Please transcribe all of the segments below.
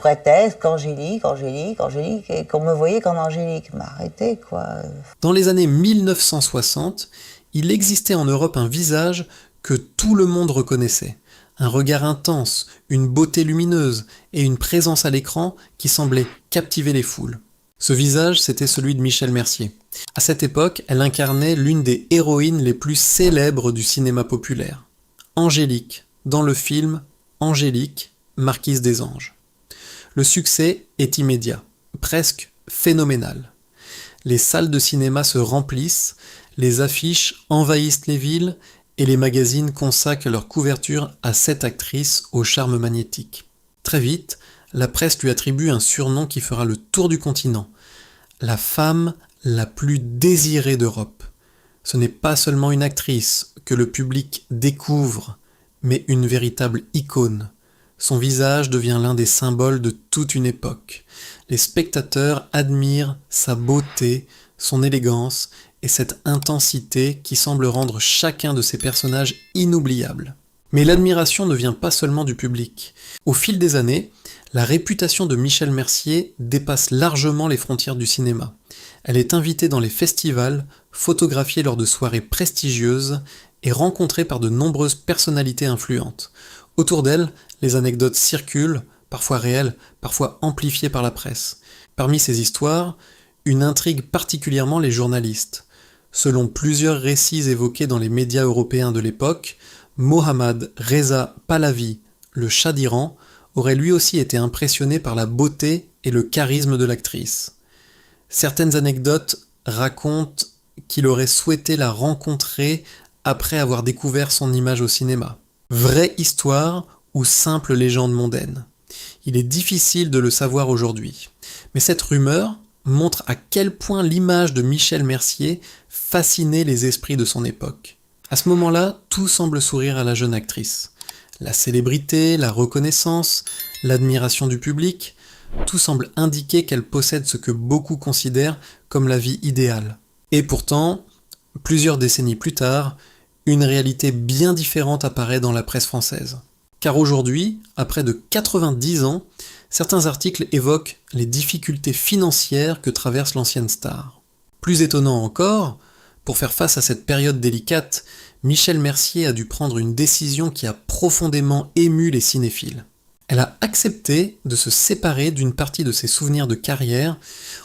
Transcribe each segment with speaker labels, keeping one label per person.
Speaker 1: prétexte qu'Angélique, et qu'on me voyait qu'en Angélique. Mais arrêtez, quoi.
Speaker 2: Dans les années 1960, il existait en Europe un visage que tout le monde reconnaissait. Un regard intense, une beauté lumineuse et une présence à l'écran qui semblait captiver les foules. Ce visage, c'était celui de Michel Mercier. À cette époque, elle incarnait l'une des héroïnes les plus célèbres du cinéma populaire. Angélique, dans le film Angélique, Marquise des Anges. Le succès est immédiat, presque phénoménal. Les salles de cinéma se remplissent, les affiches envahissent les villes et les magazines consacrent leur couverture à cette actrice au charme magnétique. Très vite, la presse lui attribue un surnom qui fera le tour du continent. La femme la plus désirée d'Europe. Ce n'est pas seulement une actrice que le public découvre, mais une véritable icône. Son visage devient l'un des symboles de toute une époque. Les spectateurs admirent sa beauté, son élégance et cette intensité qui semble rendre chacun de ses personnages inoubliable. Mais l'admiration ne vient pas seulement du public. Au fil des années, la réputation de Michel Mercier dépasse largement les frontières du cinéma. Elle est invitée dans les festivals, photographiée lors de soirées prestigieuses et rencontrée par de nombreuses personnalités influentes. Autour d'elle, les anecdotes circulent, parfois réelles, parfois amplifiées par la presse. Parmi ces histoires, une intrigue particulièrement les journalistes. Selon plusieurs récits évoqués dans les médias européens de l'époque, Mohammad Reza Pahlavi, le Shah d'Iran, aurait lui aussi été impressionné par la beauté et le charisme de l'actrice. Certaines anecdotes racontent qu'il aurait souhaité la rencontrer après avoir découvert son image au cinéma. Vraie histoire ou simple légende mondaine? Il est difficile de le savoir aujourd'hui. Mais cette rumeur montre à quel point l'image de Michel Mercier fascinait les esprits de son époque. À ce moment-là, tout semble sourire à la jeune actrice. La célébrité, la reconnaissance, l'admiration du public, tout semble indiquer qu'elle possède ce que beaucoup considèrent comme la vie idéale. Et pourtant, plusieurs décennies plus tard, une réalité bien différente apparaît dans la presse française. Car aujourd'hui, à près de 90 ans, certains articles évoquent les difficultés financières que traverse l'ancienne star. Plus étonnant encore, pour faire face à cette période délicate, Michel Mercier a dû prendre une décision qui a profondément ému les cinéphiles. Elle a accepté de se séparer d'une partie de ses souvenirs de carrière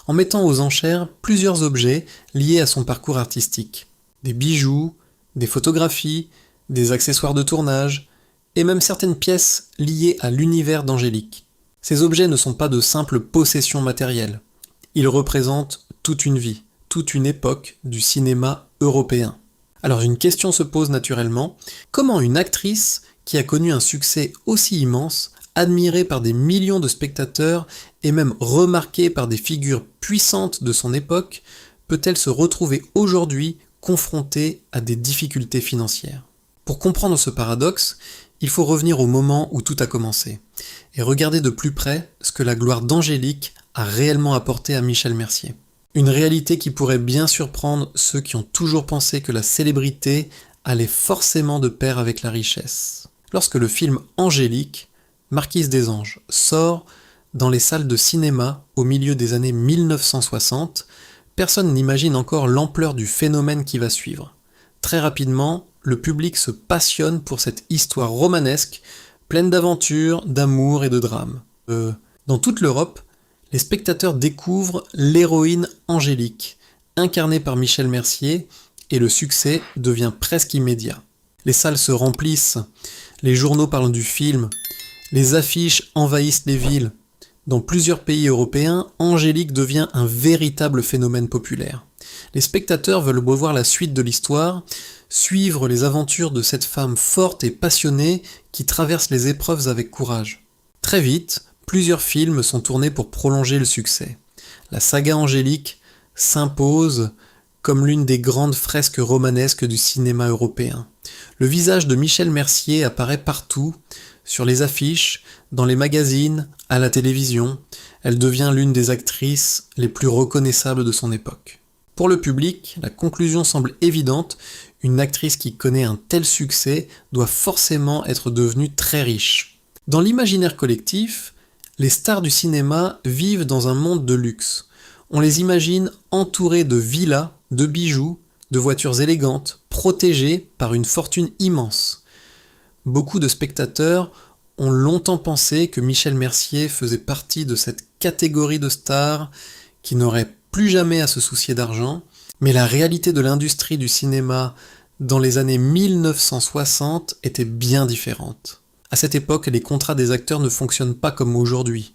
Speaker 2: en mettant aux enchères plusieurs objets liés à son parcours artistique. Des bijoux, des photographies, des accessoires de tournage, et même certaines pièces liées à l'univers d'Angélique. Ces objets ne sont pas de simples possessions matérielles. Ils représentent toute une vie, toute une époque du cinéma européen. Alors une question se pose naturellement, comment une actrice qui a connu un succès aussi immense, admirée par des millions de spectateurs et même remarquée par des figures puissantes de son époque, peut-elle se retrouver aujourd'hui confrontée à des difficultés financières? Pour comprendre ce paradoxe, il faut revenir au moment où tout a commencé et regarder de plus près ce que la gloire d'Angélique a réellement apporté à Michel Mercier. Une réalité qui pourrait bien surprendre ceux qui ont toujours pensé que la célébrité allait forcément de pair avec la richesse. Lorsque le film Angélique, Marquise des Anges, sort dans les salles de cinéma au milieu des années 1960, personne n'imagine encore l'ampleur du phénomène qui va suivre. Très rapidement, le public se passionne pour cette histoire romanesque, pleine d'aventures, d'amour et de drame. Dans toute l'Europe, les spectateurs découvrent l'héroïne Angélique, incarnée par Michel Mercier, et le succès devient presque immédiat. Les salles se remplissent, les journaux parlent du film, les affiches envahissent les villes. Dans plusieurs pays européens, Angélique devient un véritable phénomène populaire. Les spectateurs veulent revoir la suite de l'histoire, suivre les aventures de cette femme forte et passionnée qui traverse les épreuves avec courage. Très vite, plusieurs films sont tournés pour prolonger le succès. La saga Angélique s'impose comme l'une des grandes fresques romanesques du cinéma européen. Le visage de Michel Mercier apparaît partout, sur les affiches, dans les magazines, à la télévision. Elle devient l'une des actrices les plus reconnaissables de son époque. Pour le public, la conclusion semble évidente, une actrice qui connaît un tel succès doit forcément être devenue très riche. Dans l'imaginaire collectif, Les stars du cinéma vivent dans un monde de luxe. On les imagine entourés de villas, de bijoux, de voitures élégantes, protégés par une fortune immense. Beaucoup de spectateurs ont longtemps pensé que Michel Mercier faisait partie de cette catégorie de stars qui n'auraient plus jamais à se soucier d'argent, mais la réalité de l'industrie du cinéma dans les années 1960 était bien différente. À cette époque, les contrats des acteurs ne fonctionnent pas comme aujourd'hui.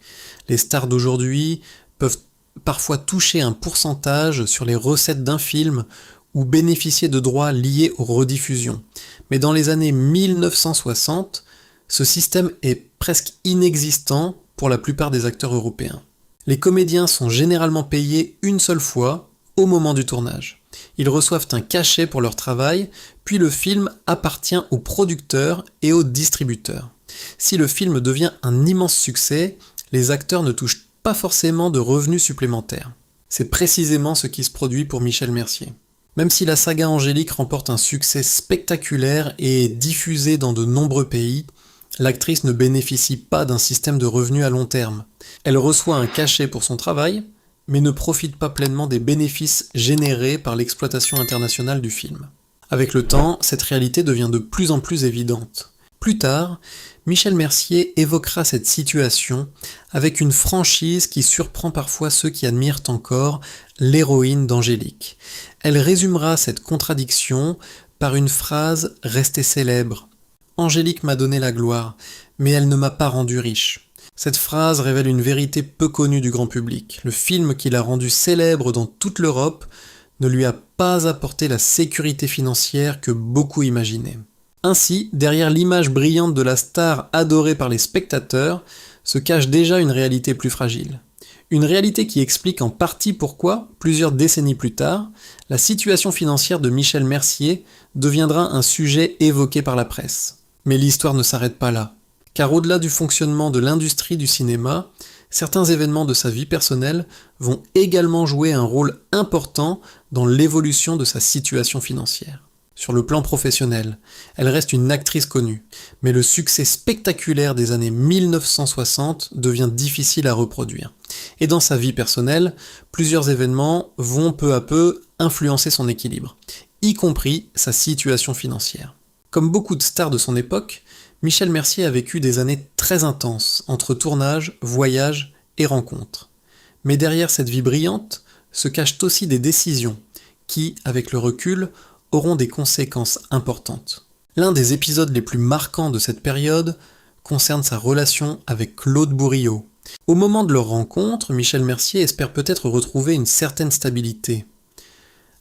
Speaker 2: Les stars d'aujourd'hui peuvent parfois toucher un pourcentage sur les recettes d'un film ou bénéficier de droits liés aux rediffusions. Mais dans les années 1960, ce système est presque inexistant pour la plupart des acteurs européens. Les comédiens sont généralement payés une seule fois, au moment du tournage. Ils reçoivent un cachet pour leur travail, puis le film appartient aux producteurs et aux distributeurs. Si le film devient un immense succès, les acteurs ne touchent pas forcément de revenus supplémentaires. C'est précisément ce qui se produit pour Michel Mercier. Même si la saga Angélique remporte un succès spectaculaire et est diffusée dans de nombreux pays, l'actrice ne bénéficie pas d'un système de revenus à long terme. Elle reçoit un cachet pour son travail, mais ne profite pas pleinement des bénéfices générés par l'exploitation internationale du film. Avec le temps, cette réalité devient de plus en plus évidente. Plus tard, Michel Mercier évoquera cette situation avec une franchise qui surprend parfois ceux qui admirent encore l'héroïne d'Angélique. Elle résumera cette contradiction par une phrase restée célèbre. « Angélique m'a donné la gloire, mais elle ne m'a pas rendu riche. » Cette phrase révèle une vérité peu connue du grand public. Le film qui l'a rendu célèbre dans toute l'Europe ne lui a pas apporté la sécurité financière que beaucoup imaginaient. Ainsi, derrière l'image brillante de la star adorée par les spectateurs, se cache déjà une réalité plus fragile. Une réalité qui explique en partie pourquoi, plusieurs décennies plus tard, la situation financière de Michel Mercier deviendra un sujet évoqué par la presse. Mais l'histoire ne s'arrête pas là. Car au-delà du fonctionnement de l'industrie du cinéma, certains événements de sa vie personnelle vont également jouer un rôle important dans l'évolution de sa situation financière. Sur le plan professionnel, elle reste une actrice connue, mais le succès spectaculaire des années 1960 devient difficile à reproduire. Et dans sa vie personnelle, plusieurs événements vont peu à peu influencer son équilibre, y compris sa situation financière. Comme beaucoup de stars de son époque, Michel Mercier a vécu des années très intenses, entre tournages, voyages et rencontres. Mais derrière cette vie brillante, se cachent aussi des décisions qui, avec le recul, auront des conséquences importantes. L'un des épisodes les plus marquants de cette période concerne sa relation avec Claude Bourriaud. Au moment de leur rencontre, Michel Mercier espère peut-être retrouver une certaine stabilité.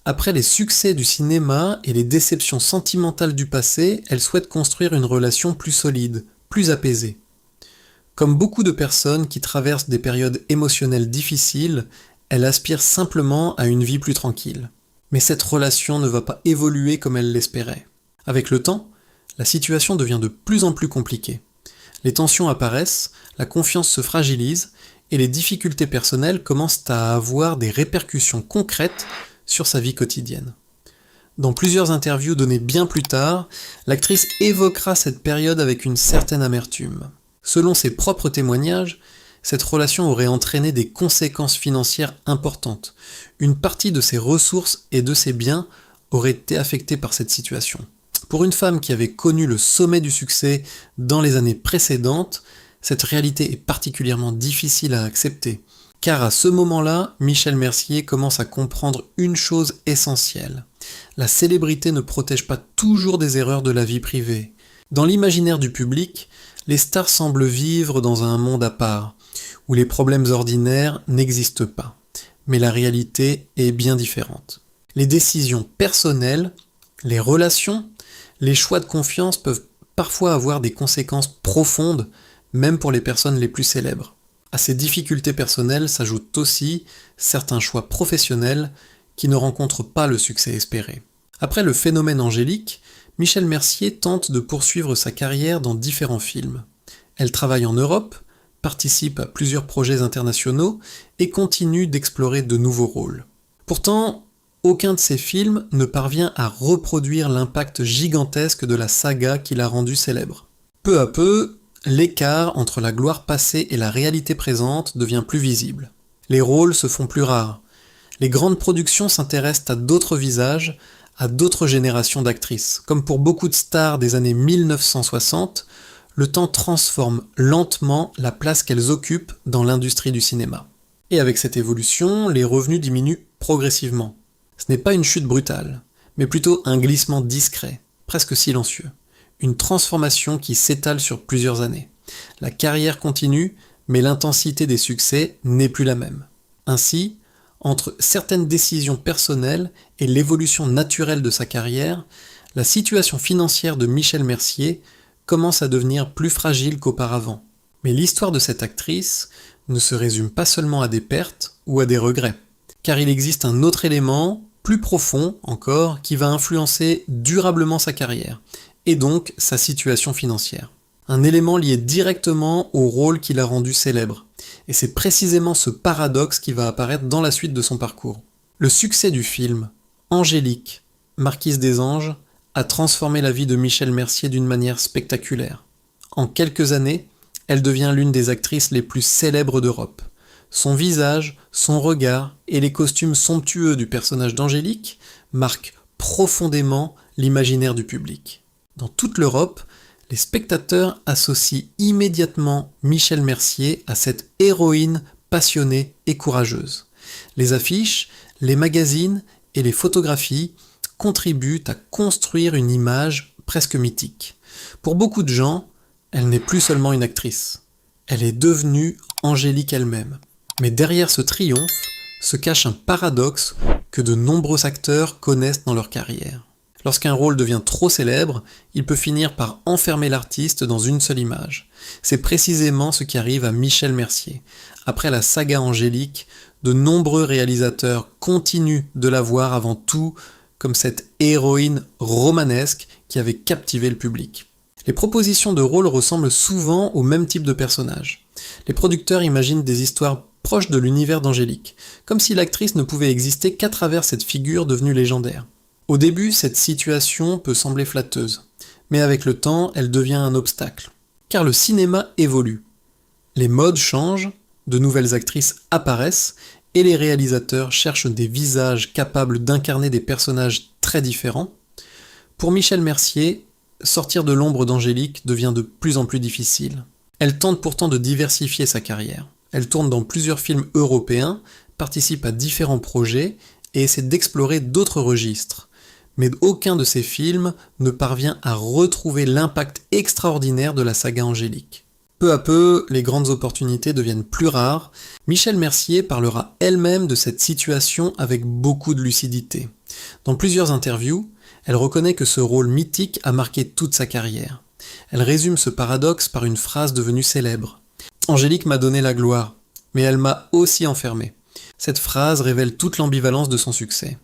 Speaker 2: Après les succès du cinéma et les déceptions sentimentales du passé, elle souhaite construire une relation plus solide, plus apaisée. Comme beaucoup de personnes qui traversent des périodes émotionnelles difficiles, elle aspire simplement à une vie plus tranquille. Mais cette relation ne va pas évoluer comme elle l'espérait. Avec le temps, la situation devient de plus en plus compliquée. Les tensions apparaissent, la confiance se fragilise et les difficultés personnelles commencent à avoir des répercussions concrètes sur sa vie quotidienne. Dans plusieurs interviews données bien plus tard, l'actrice évoquera cette période avec une certaine amertume. Selon ses propres témoignages, cette relation aurait entraîné des conséquences financières importantes. Une partie de ses ressources et de ses biens aurait été affectée par cette situation. Pour une femme qui avait connu le sommet du succès dans les années précédentes, cette réalité est particulièrement difficile à accepter. Car à ce moment-là, Michel Mercier commence à comprendre une chose essentielle. La célébrité ne protège pas toujours des erreurs de la vie privée. Dans l'imaginaire du public, les stars semblent vivre dans un monde à part, où les problèmes ordinaires n'existent pas. Mais la réalité est bien différente. Les décisions personnelles, les relations, les choix de confiance peuvent parfois avoir des conséquences profondes, même pour les personnes les plus célèbres. À ces difficultés personnelles s'ajoutent aussi certains choix professionnels qui ne rencontrent pas le succès espéré. Après le phénomène Angélique, Michel Mercier tente de poursuivre sa carrière dans différents films. Elle travaille en Europe, participe à plusieurs projets internationaux et continue d'explorer de nouveaux rôles. Pourtant, aucun de ses films ne parvient à reproduire l'impact gigantesque de la saga qui l'a rendue célèbre. Peu à peu, l'écart entre la gloire passée et la réalité présente devient plus visible. Les rôles se font plus rares. Les grandes productions s'intéressent à d'autres visages, à d'autres générations d'actrices. Comme pour beaucoup de stars des années 1960, le temps transforme lentement la place qu'elles occupent dans l'industrie du cinéma. Et avec cette évolution, les revenus diminuent progressivement. Ce n'est pas une chute brutale, mais plutôt un glissement discret, presque silencieux. Une transformation qui s'étale sur plusieurs années. La carrière continue, mais l'intensité des succès n'est plus la même. Ainsi, entre certaines décisions personnelles et l'évolution naturelle de sa carrière, la situation financière de Michel Mercier commence à devenir plus fragile qu'auparavant. Mais l'histoire de cette actrice ne se résume pas seulement à des pertes ou à des regrets, car il existe un autre élément, plus profond encore, qui va influencer durablement sa carrière, et donc sa situation financière. Un élément lié directement au rôle qui l'a rendu célèbre. Et c'est précisément ce paradoxe qui va apparaître dans la suite de son parcours. Le succès du film, Angélique, Marquise des Anges, a transformé la vie de Michel Mercier d'une manière spectaculaire. En quelques années, elle devient l'une des actrices les plus célèbres d'Europe. Son visage, son regard et les costumes somptueux du personnage d'Angélique marquent profondément l'imaginaire du public. Dans toute l'Europe, les spectateurs associent immédiatement Michel Mercier à cette héroïne passionnée et courageuse. Les affiches, les magazines et les photographies contribuent à construire une image presque mythique. Pour beaucoup de gens, elle n'est plus seulement une actrice. Elle est devenue Angélique elle-même. Mais derrière ce triomphe se cache un paradoxe que de nombreux acteurs connaissent dans leur carrière. Lorsqu'un rôle devient trop célèbre, il peut finir par enfermer l'artiste dans une seule image. C'est précisément ce qui arrive à Michel Mercier. Après la saga Angélique, de nombreux réalisateurs continuent de la voir avant tout comme cette héroïne romanesque qui avait captivé le public. Les propositions de rôles ressemblent souvent au même type de personnage. Les producteurs imaginent des histoires proches de l'univers d'Angélique, comme si l'actrice ne pouvait exister qu'à travers cette figure devenue légendaire. Au début, cette situation peut sembler flatteuse, mais avec le temps, elle devient un obstacle. Car le cinéma évolue. Les modes changent, de nouvelles actrices apparaissent, et les réalisateurs cherchent des visages capables d'incarner des personnages très différents. Pour Michel Mercier, sortir de l'ombre d'Angélique devient de plus en plus difficile. Elle tente pourtant de diversifier sa carrière. Elle tourne dans plusieurs films européens, participe à différents projets et essaie d'explorer d'autres registres. Mais aucun de ces films ne parvient à retrouver l'impact extraordinaire de la saga Angélique. Peu à peu, les grandes opportunités deviennent plus rares. Michel Mercier parlera elle-même de cette situation avec beaucoup de lucidité. Dans plusieurs interviews, elle reconnaît que ce rôle mythique a marqué toute sa carrière. Elle résume ce paradoxe par une phrase devenue célèbre. « Angélique m'a donné la gloire, mais elle m'a aussi enfermé. » Cette phrase révèle toute l'ambivalence de son succès.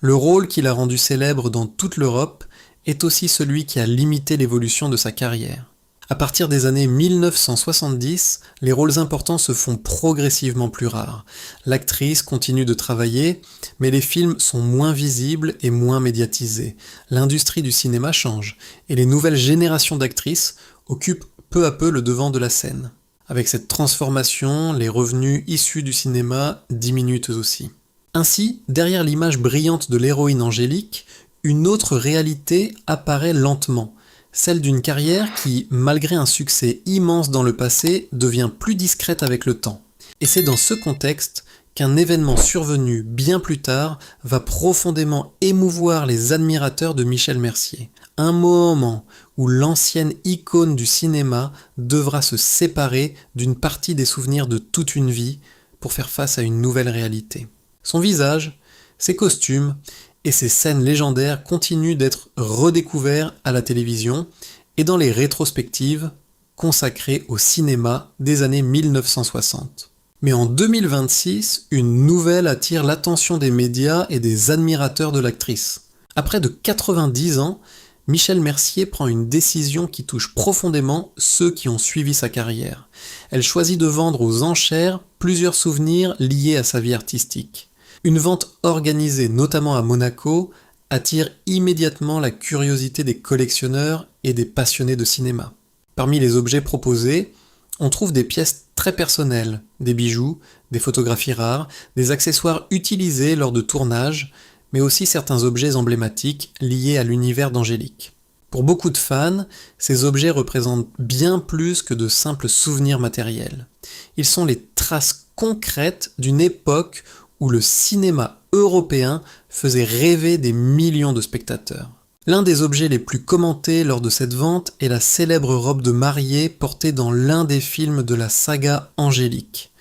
Speaker 2: Le rôle qui l'a rendu célèbre dans toute l'Europe est aussi celui qui a limité l'évolution de sa carrière. À partir des années 1970, les rôles importants se font progressivement plus rares. L'actrice continue de travailler, mais les films sont moins visibles et moins médiatisés. L'industrie du cinéma change, et les nouvelles générations d'actrices occupent peu à peu le devant de la scène. Avec cette transformation, les revenus issus du cinéma diminuent eux aussi. Ainsi, derrière l'image brillante de l'héroïne Angélique, une autre réalité apparaît lentement, celle d'une carrière qui, malgré un succès immense dans le passé, devient plus discrète avec le temps. Et c'est dans ce contexte qu'un événement survenu bien plus tard va profondément émouvoir les admirateurs de Michel Mercier. Un moment où l'ancienne icône du cinéma devra se séparer d'une partie des souvenirs de toute une vie pour faire face à une nouvelle réalité. Son visage, ses costumes et ses scènes légendaires continuent d'être redécouverts à la télévision et dans les rétrospectives consacrées au cinéma des années 1960. Mais en 2026, une nouvelle attire l'attention des médias et des admirateurs de l'actrice. À près de 90 ans, Michel Mercier prend une décision qui touche profondément ceux qui ont suivi sa carrière. Elle choisit de vendre aux enchères plusieurs souvenirs liés à sa vie artistique. Une vente organisée notamment à Monaco attire immédiatement la curiosité des collectionneurs et des passionnés de cinéma. Parmi les objets proposés, on trouve des pièces très personnelles, des bijoux, des photographies rares, des accessoires utilisés lors de tournages, mais aussi certains objets emblématiques liés à l'univers d'Angélique. Pour beaucoup de fans, ces objets représentent bien plus que de simples souvenirs matériels. Ils sont les traces concrètes d'une époque où le cinéma européen faisait rêver des millions de spectateurs. L'un des objets les plus commentés lors de cette vente est la célèbre robe de mariée portée dans l'un des films de la saga Angélique.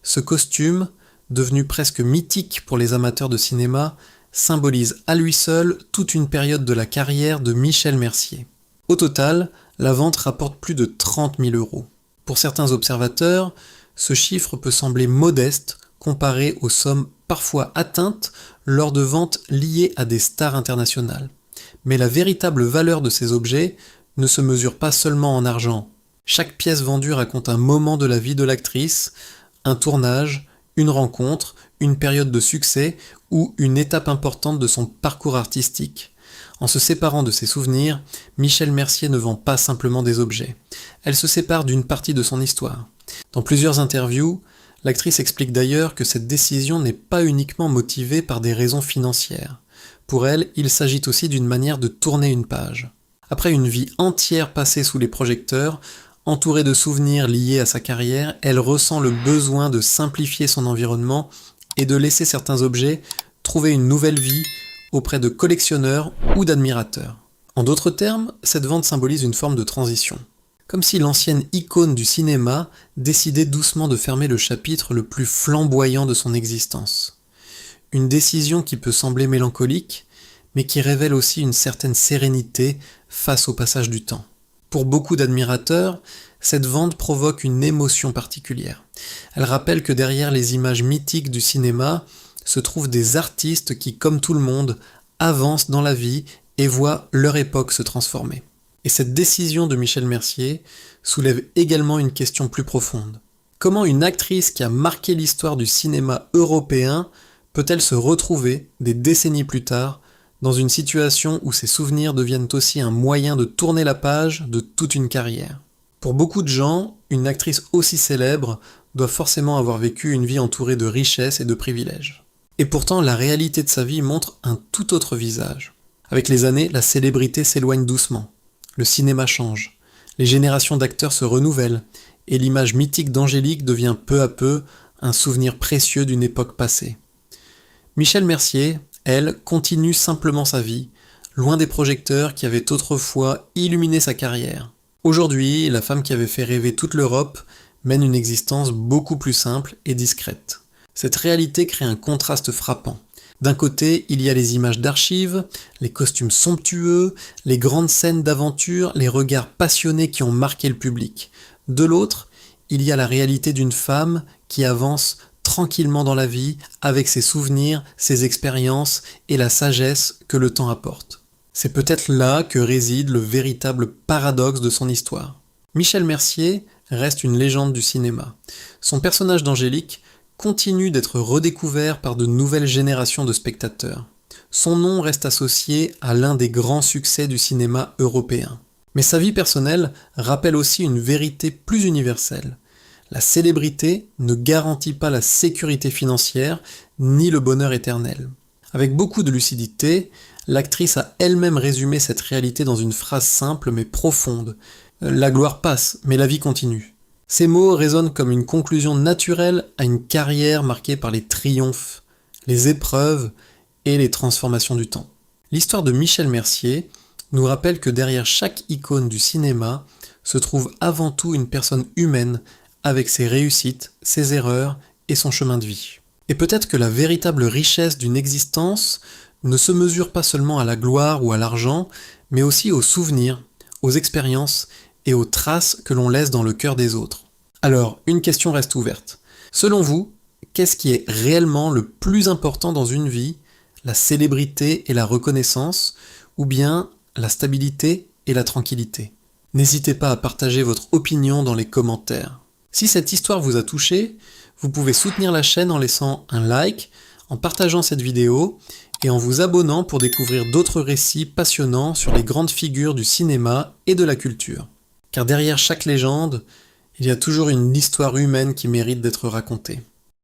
Speaker 2: Ce costume, devenu presque mythique pour les amateurs de cinéma, symbolise à lui seul toute une période de la carrière de Michel Mercier. Au total, la vente rapporte plus de 30 000 €. Pour certains observateurs, ce chiffre peut sembler modeste comparé aux sommes parfois atteintes lors de ventes liées à des stars internationales. Mais la véritable valeur de ces objets ne se mesure pas seulement en argent. Chaque pièce vendue raconte un moment de la vie de l'actrice, un tournage, une rencontre, une période de succès ou une étape importante de son parcours artistique. En se séparant de ses souvenirs, Michel Mercier ne vend pas simplement des objets. Elle se sépare d'une partie de son histoire. Dans plusieurs interviews, l'actrice explique d'ailleurs que cette décision n'est pas uniquement motivée par des raisons financières. Pour elle, il s'agit aussi d'une manière de tourner une page. Après une vie entière passée sous les projecteurs, entourée de souvenirs liés à sa carrière, elle ressent le besoin de simplifier son environnement et de laisser certains objets trouver une nouvelle vie auprès de collectionneurs ou d'admirateurs. En d'autres termes, cette vente symbolise une forme de transition. Comme si l'ancienne icône du cinéma décidait doucement de fermer le chapitre le plus flamboyant de son existence. Une décision qui peut sembler mélancolique, mais qui révèle aussi une certaine sérénité face au passage du temps. Pour beaucoup d'admirateurs, cette vente provoque une émotion particulière. Elle rappelle que derrière les images mythiques du cinéma se trouvent des artistes qui, comme tout le monde, avancent dans la vie et voient leur époque se transformer. Et cette décision de Michel Mercier soulève également une question plus profonde. Comment une actrice qui a marqué l'histoire du cinéma européen peut-elle se retrouver, des décennies plus tard, dans une situation où ses souvenirs deviennent aussi un moyen de tourner la page de toute une carrière? Pour beaucoup de gens, une actrice aussi célèbre doit forcément avoir vécu une vie entourée de richesses et de privilèges. Et pourtant, la réalité de sa vie montre un tout autre visage. Avec les années, la célébrité s'éloigne doucement. Le cinéma change. Les générations d'acteurs se renouvellent, et l'image mythique d'Angélique devient peu à peu un souvenir précieux d'une époque passée. Michel Mercier, elle, continue simplement sa vie, loin des projecteurs qui avaient autrefois illuminé sa carrière. Aujourd'hui, la femme qui avait fait rêver toute l'Europe mène une existence beaucoup plus simple et discrète. Cette réalité crée un contraste frappant. D'un côté, il y a les images d'archives, les costumes somptueux, les grandes scènes d'aventure, les regards passionnés qui ont marqué le public. De l'autre, il y a la réalité d'une femme qui avance tranquillement dans la vie, avec ses souvenirs, ses expériences et la sagesse que le temps apporte. C'est peut-être là que réside le véritable paradoxe de son histoire. Michel Mercier reste une légende du cinéma. Son personnage d'Angélique continue d'être redécouvert par de nouvelles générations de spectateurs. Son nom reste associé à l'un des grands succès du cinéma européen. Mais sa vie personnelle rappelle aussi une vérité plus universelle. La célébrité ne garantit pas la sécurité financière ni le bonheur éternel. Avec beaucoup de lucidité, l'actrice a elle-même résumé cette réalité dans une phrase simple mais profonde. La gloire passe, mais la vie continue. Ces mots résonnent comme une conclusion naturelle à une carrière marquée par les triomphes, les épreuves et les transformations du temps. L'histoire de Michel Mercier nous rappelle que derrière chaque icône du cinéma se trouve avant tout une personne humaine avec ses réussites, ses erreurs et son chemin de vie. Et peut-être que la véritable richesse d'une existence ne se mesure pas seulement à la gloire ou à l'argent, mais aussi aux souvenirs, aux expériences et aux traces que l'on laisse dans le cœur des autres. Alors, une question reste ouverte. Selon vous, qu'est-ce qui est réellement le plus important dans une vie, la célébrité et la reconnaissance, ou bien la stabilité et la tranquillité? N'hésitez pas à partager votre opinion dans les commentaires. Si cette histoire vous a touché, vous pouvez soutenir la chaîne en laissant un like, en partageant cette vidéo et en vous abonnant pour découvrir d'autres récits passionnants sur les grandes figures du cinéma et de la culture. car derrière chaque légende, il y a toujours une histoire humaine qui mérite d'être racontée.